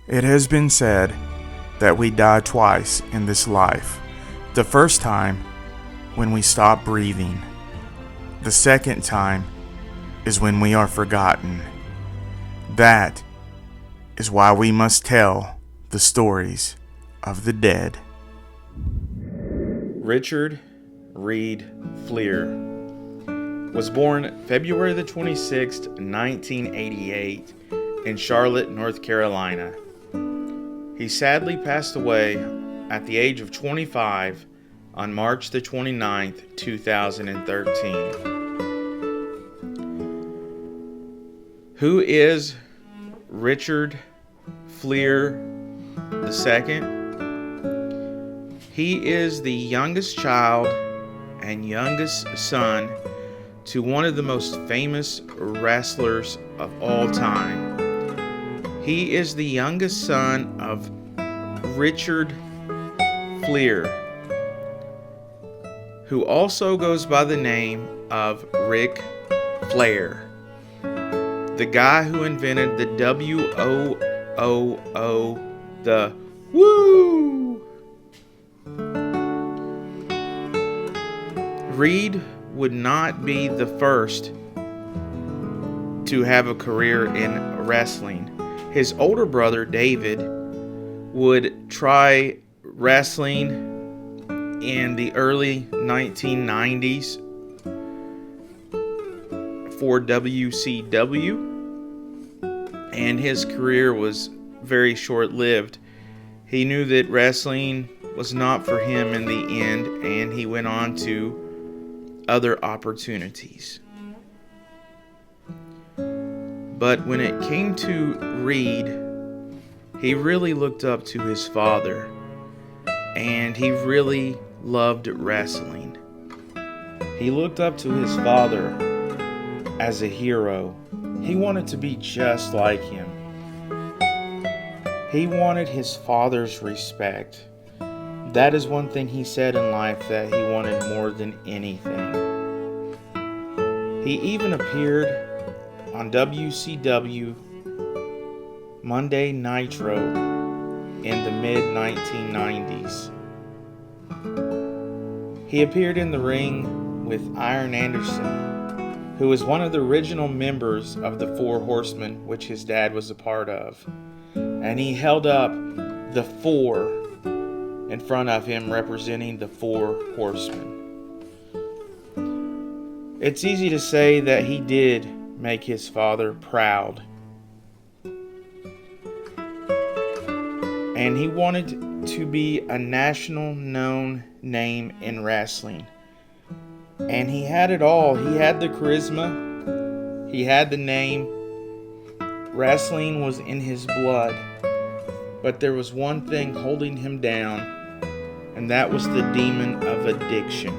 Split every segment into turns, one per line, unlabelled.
It has been said that we die twice in this life. The first time, when we stop breathing. The second time is when we are forgotten. That is why we must tell the stories of the dead.
Richard Reid Fliehr was born February the 26th, 1988 in Charlotte, North Carolina. He sadly passed away at the age of 25 on March the 29th, 2013. Who is Richard Fliehr II? He is the youngest child and youngest son to one of the most famous wrestlers of all time. He is the youngest son of Richard Fliehr, who also goes by the name of Ric Flair, the guy who invented the WOOO, the woo. Reid would not be the first to have a career in wrestling. His older brother, David, would try wrestling in the early 1990s for WCW, and his career was very short-lived. He knew that wrestling was not for him in the end, and he went on to other opportunities. But when it came to Reid, he really looked up to his father, and he really loved wrestling. He looked up to his father as a hero. He wanted to be just like him. He wanted his father's respect. That is one thing he said in life that he wanted more than anything. He even appeared on WCW Monday Nitro in the mid-1990s. He appeared in the ring with Arn Anderson, who was one of the original members of the Four Horsemen, which his dad was a part of. And he held up the four in front of him, representing the Four Horsemen. It's easy to say that he did make his father proud. And he wanted to be a national known name in wrestling. And he had it all. He had the charisma. He had the name. Wrestling was in his blood. But there was one thing holding him down, and that was the demon of addiction.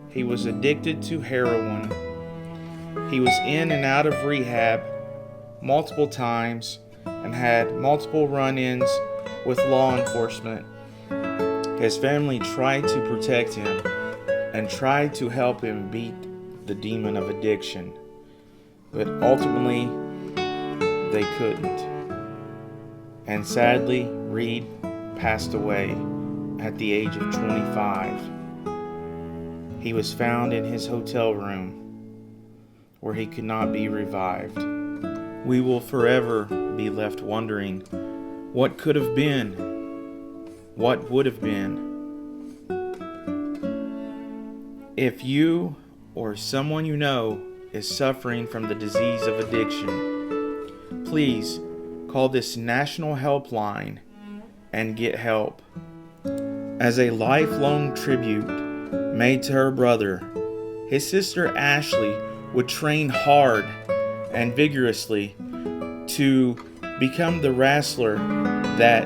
He was addicted to heroin. He was in and out of rehab multiple times and had multiple run-ins with law enforcement. His family tried to protect him and tried to help him beat the demon of addiction, but ultimately they couldn't. And sadly, Reid passed away at the age of 25. He was found in his hotel room where he could not be revived. We will forever be left wondering what could have been, what would have been. If you or someone you know is suffering from the disease of addiction, please call this national helpline and get help. As a lifelong tribute made to her brother, his sister Ashley would train hard and vigorously to become the wrestler that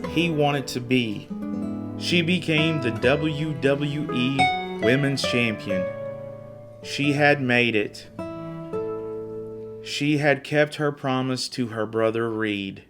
he wanted to be. She became the WWE Women's Champion. She had made it. She had kept her promise to her brother Reid.